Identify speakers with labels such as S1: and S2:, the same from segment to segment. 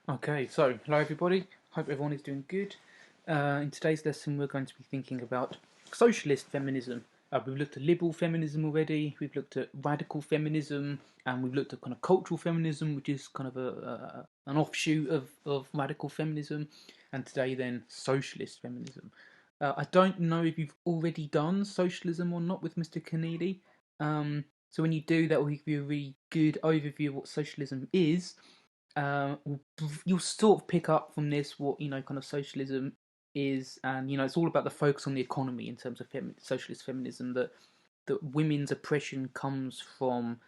S1: Okay, so hello everybody. Hope everyone is doing good. In today's lesson, we're going to be thinking about socialist feminism. We've looked at liberal feminism already. We've looked at radical feminism, and we've looked at kind of cultural feminism, which is kind of an offshoot of radical feminism. And today, then, socialist feminism. I don't know if you've already done socialism or not with Mr. Kennedy. So when you do, that will give you a really good overview of what socialism is. uh, you'll sort of pick up from this what kind of socialism is, and it's all about the focus on the economy in terms of socialist feminism. That women's oppression comes from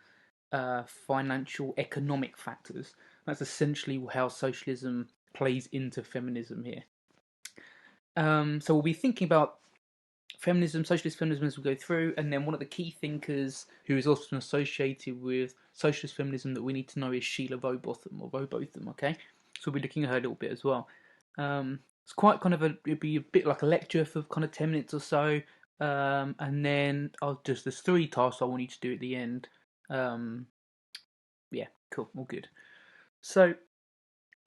S1: financial economic factors. That's essentially how socialism plays into feminism here. So we'll be thinking about feminism, socialist feminism as we go through, and then one of the key thinkers who is often associated with socialist feminism that we need to know is Sheila Rowbotham or Rowbotham. Okay, so we'll be looking at her a little bit as well. It's quite kind of it'd be a bit like a lecture for kind of 10 minutes or so, and then there's three tasks I want you to do at the end. Um, yeah, cool, all good. So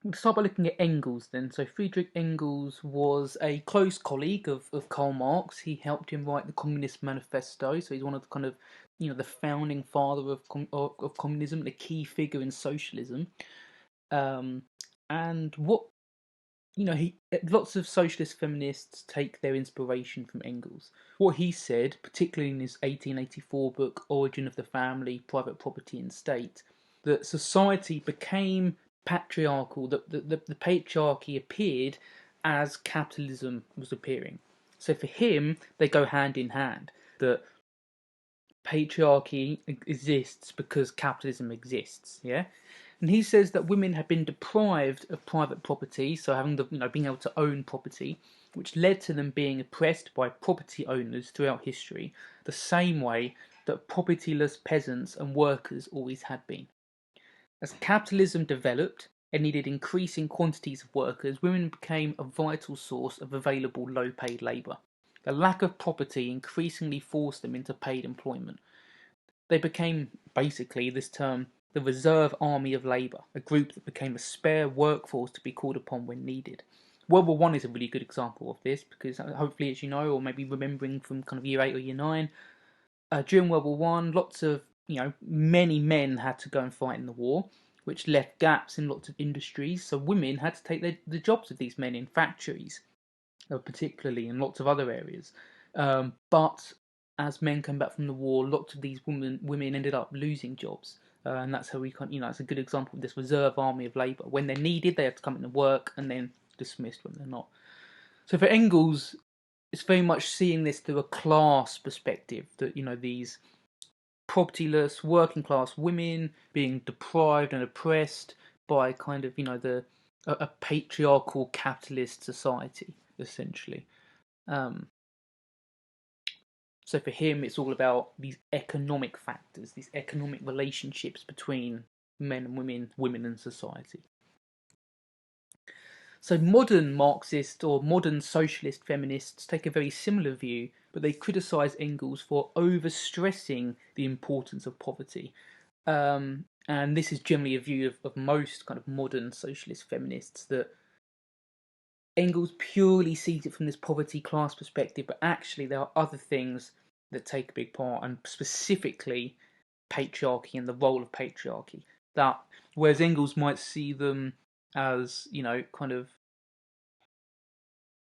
S1: we'll start by looking at Engels then. So Friedrich Engels was a close colleague of Karl Marx. He helped him write the Communist Manifesto. So he's one of the kind of the founding father of communism, a key figure in socialism. Um, and what he lots of socialist feminists take their inspiration from Engels. What he said, particularly in his 1884 book Origin of the Family, Private Property and State, that society became patriarchal, that the patriarchy appeared as capitalism was appearing. So for him, they go hand in hand. That patriarchy exists because capitalism exists. Yeah, and he says that women have been deprived of private property, so having being able to own property, which led to them being oppressed by property owners throughout history, the same way that propertyless peasants and workers always had been. As capitalism developed and needed increasing quantities of workers, women became a vital source of available low-paid labour. The lack of property increasingly forced them into paid employment. They became, basically, this term, the reserve army of labour, a group that became a spare workforce to be called upon when needed. World War One is a really good example of this because hopefully, as you know, or maybe remembering from kind of year 8 or year 9, during World War One, lots of many men had to go and fight in the war, which left gaps in lots of industries. So women had to take the jobs of these men in factories, particularly in lots of other areas. But as men came back from the war, lots of these women ended up losing jobs. And that's how we it's a good example of this reserve army of labour. When they're needed, they have to come into work and then dismissed when they're not. So for Engels, it's very much seeing this through a class perspective, that these propertyless working class women being deprived and oppressed by kind of a patriarchal capitalist society, essentially. um, so for him it's all about these economic factors, these economic relationships between men and women and society. So modern Marxist or modern socialist feminists take a very similar view, but they criticise Engels for overstressing the importance of poverty. And this is generally a view of most kind of modern socialist feminists, that Engels purely sees it from this poverty class perspective, but actually there are other things that take a big part, and specifically patriarchy and the role of patriarchy. That whereas Engels might see them as kind of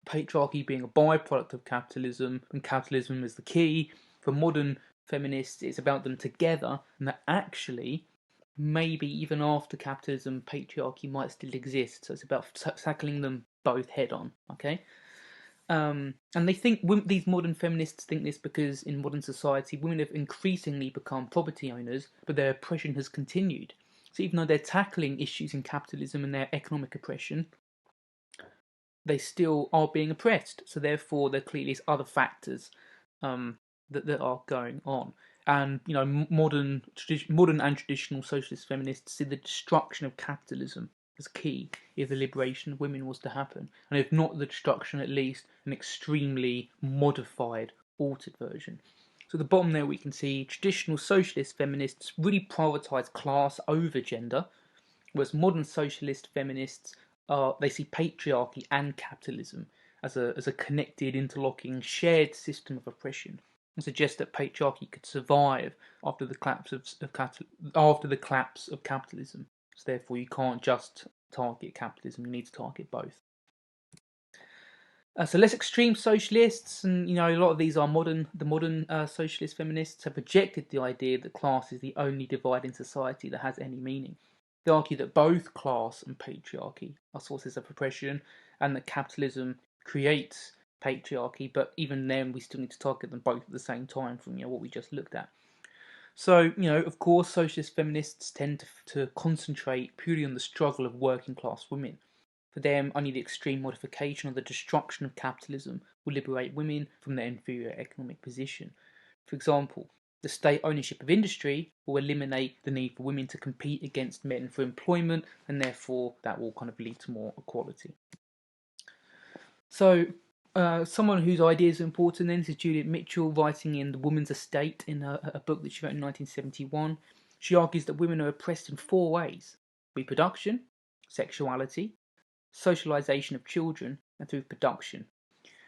S1: patriarchy being a byproduct of capitalism and capitalism is the key. For modern feminists, it's about them together, and that actually, maybe even after capitalism, patriarchy might still exist. So it's about tackling them both head on. Okay. And they think these modern feminists think this because in modern society, women have increasingly become property owners, but their oppression has continued. So even though they're tackling issues in capitalism and their economic oppression, they still are being oppressed. So therefore, there clearly is other factors that are going on. And modern and traditional socialist feminists see the destruction of capitalism as key if the liberation of women was to happen, and if not the destruction, at least an extremely modified, altered version. So at the bottom there we can see traditional socialist feminists really prioritise class over gender, Whereas modern socialist feminists they see patriarchy and capitalism as a connected, interlocking, shared system of oppression, and suggest that patriarchy could survive after the collapse after the collapse of capitalism. So therefore, you can't just target capitalism; you need to target both. So less extreme socialists, and a lot of these are the modern socialist feminists have rejected the idea that class is the only divide in society that has any meaning. They argue that both class and patriarchy are sources of oppression, and that capitalism creates patriarchy. But even then, we still need to target them both at the same time from what we just looked at. So of course, socialist feminists tend to concentrate purely on the struggle of working class women. For them, only the extreme modification or the destruction of capitalism will liberate women from their inferior economic position. For example, the state ownership of industry will eliminate the need for women to compete against men for employment, and therefore that will kind of lead to more equality. So, someone whose ideas are important then is Juliet Mitchell, writing in The Woman's Estate in a book that she wrote in 1971. She argues that women are oppressed in four ways: reproduction, sexuality, socialization of children, and through production.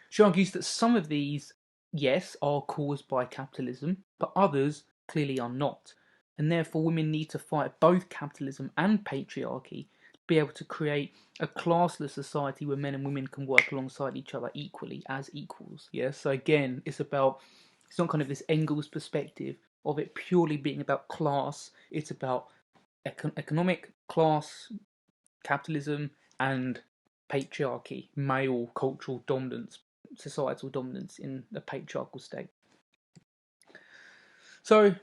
S1: She argues that some of these, yes, are caused by capitalism, but others clearly are not. And therefore, women need to fight both capitalism and patriarchy to be able to create a classless society where men and women can work alongside each other equally as equals. Yeah, so again, it's not kind of this Engels perspective of it purely being about class, it's about economic class, capitalism, and patriarchy, male cultural dominance, societal dominance in a patriarchal state. So,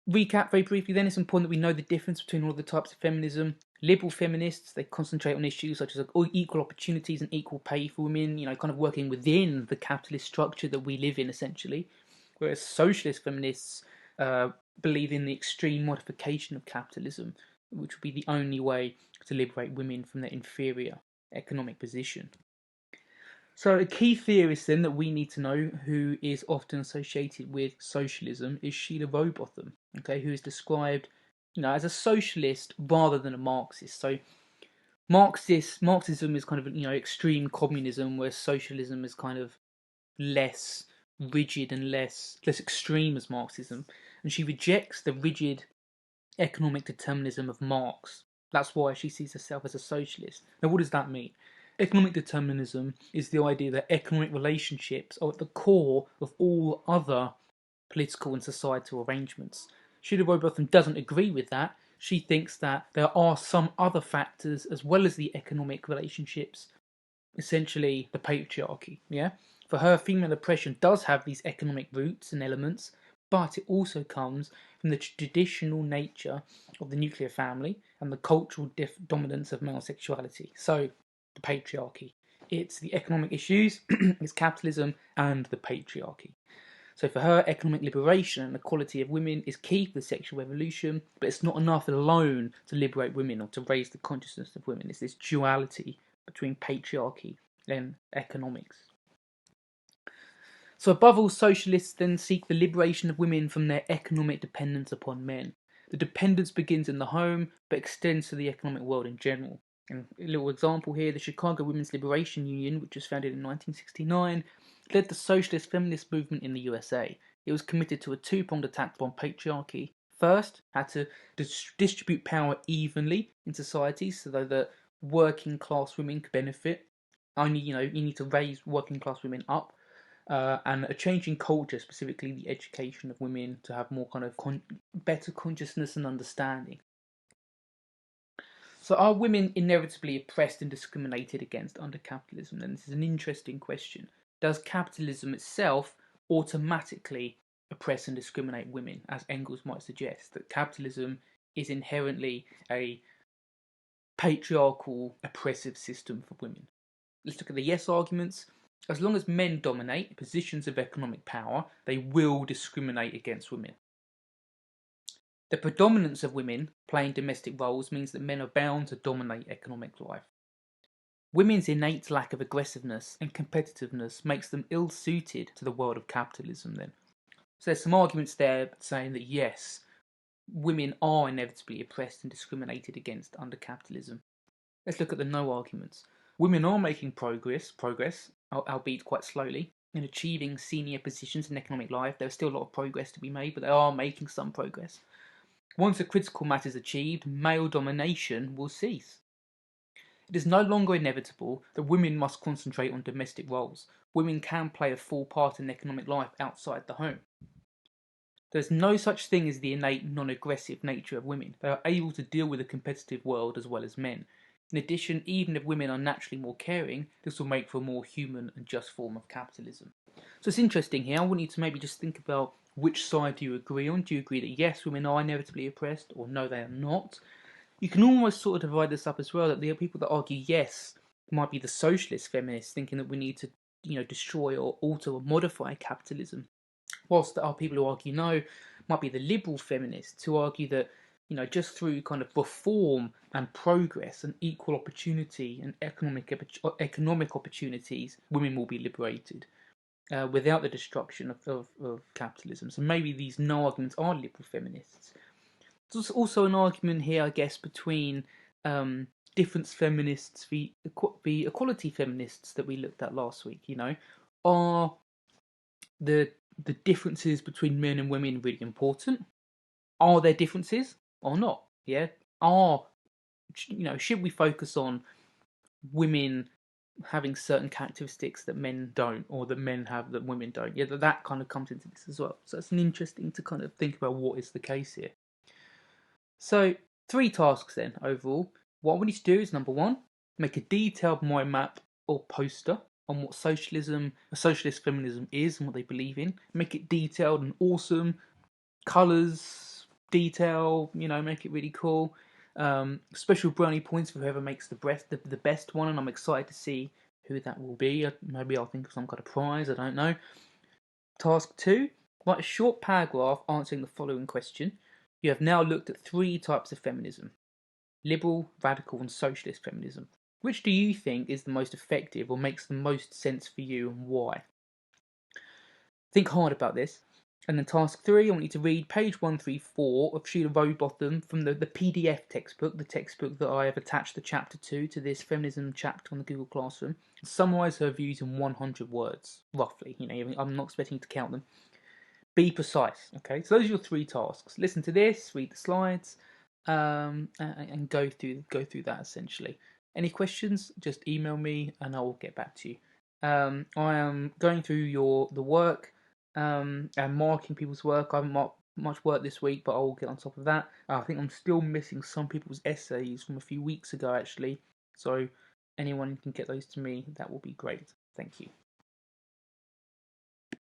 S1: recap very briefly then, it's important that we know the difference between all the types of feminism. Liberal feminists, they concentrate on issues such as equal opportunities and equal pay for women, kind of working within the capitalist structure that we live in, essentially. Whereas socialist feminists believe in the extreme modification of capitalism, which would be the only way to liberate women from their inferior economic position. So a key theorist then that we need to know, who is often associated with socialism, is Sheila Rowbotham, who is described as a socialist rather than a Marxist. So Marxism is kind of extreme communism, where socialism is kind of less rigid and less extreme as Marxism, and she rejects the rigid economic determinism of Marx. That's why she sees herself as a socialist. Now, what does that mean? Economic determinism is the idea that economic relationships are at the core of all other political and societal arrangements. Sheila Rowbotham doesn't agree with that. She thinks that there are some other factors as well as the economic relationships, essentially the patriarchy. Yeah, for her, female oppression does have these economic roots and elements, but it also comes from the traditional nature of the nuclear family and the cultural dominance of male sexuality. So, the patriarchy. It's the economic issues, it's capitalism, and the patriarchy. So for her, economic liberation and equality of women is key for the sexual revolution, but it's not enough alone to liberate women or to raise the consciousness of women. It's this duality between patriarchy and economics. So above all, socialists then seek the liberation of women from their economic dependence upon men. The dependence begins in the home, but extends to the economic world in general. And a little example here, the Chicago Women's Liberation Union, which was founded in 1969, led the socialist feminist movement in the USA. It was committed to a two-pronged attack on patriarchy. First, had to distribute power evenly in society so that working class women could benefit. Only, you need to raise working class women up. And a change in culture, specifically the education of women to have more kind of better consciousness and understanding. So are women inevitably oppressed and discriminated against under capitalism? And this is an interesting question. Does capitalism itself automatically oppress and discriminate women, as Engels might suggest, that capitalism is inherently a patriarchal, oppressive system for women? Let's look at the yes arguments. As long as men dominate positions of economic power, they will discriminate against women. The predominance of women playing domestic roles means that men are bound to dominate economic life. Women's innate lack of aggressiveness and competitiveness makes them ill-suited to the world of capitalism then. So there's some arguments there saying that yes, women are inevitably oppressed and discriminated against under capitalism. Let's look at the no arguments. Women are making progress, albeit quite slowly, in achieving senior positions in economic life. There's still a lot of progress to be made, but they are making some progress. Once a critical mass is achieved, male domination will cease. It is no longer inevitable that women must concentrate on domestic roles. Women can play a full part in economic life outside the home. There is no such thing as the innate non-aggressive nature of women. They are able to deal with a competitive world as well as men. In addition, even if women are naturally more caring, this will make for a more human and just form of capitalism. So it's interesting here. I want you to maybe just think about which side do you agree on. Do you agree that yes, women are inevitably oppressed, or no, they are not? You can almost sort of divide this up as well, that there are people that argue yes, might be the socialist feminists thinking that we need to, destroy or alter or modify capitalism. Whilst there are people who argue no, might be the liberal feminists who argue that, just through kind of reform and progress and equal opportunity and economic opportunities, women will be liberated without the destruction of capitalism. So maybe these no arguments are liberal feminists. There's also an argument here, I guess, between difference feminists, the equality feminists that we looked at last week. Are the differences between men and women really important? Are there differences or not? Yeah. Should we focus on women having certain characteristics that men don't, or that men have that women don't? Yeah, that kind of comes into this as well. So it's interesting to kind of think about what is the case here. So 3 tasks then overall. What we need to do is, number 1, make a detailed mind map or poster on what socialist feminism is and what they believe in. Make it detailed and awesome, colours, detail. Make it really cool. Special brownie points for whoever makes the best one, and I'm excited to see who that will be. Maybe I'll think of some kind of prize. I don't know. Task 2: write a short paragraph answering the following question. You have now looked at 3 types of feminism: liberal, radical, and socialist feminism. Which do you think is the most effective or makes the most sense for you, and why? Think hard about this. And then task 3, I want you to read page 134 of Sheila Rowbotham from the PDF textbook, the textbook that I have attached the chapter to this feminism chapter on the Google Classroom. Summarise her views in 100 words, roughly. I'm not expecting you to count them. Be precise, okay? So those are your 3 tasks. Listen to this, read the slides, and go through that essentially. Any questions? Just email me and I will get back to you. I am going through the work and marking people's work. I haven't marked much work this week, but I will get on top of that. I think I'm still missing some people's essays from a few weeks ago, actually. So anyone can get those to me, that will be great. Thank you.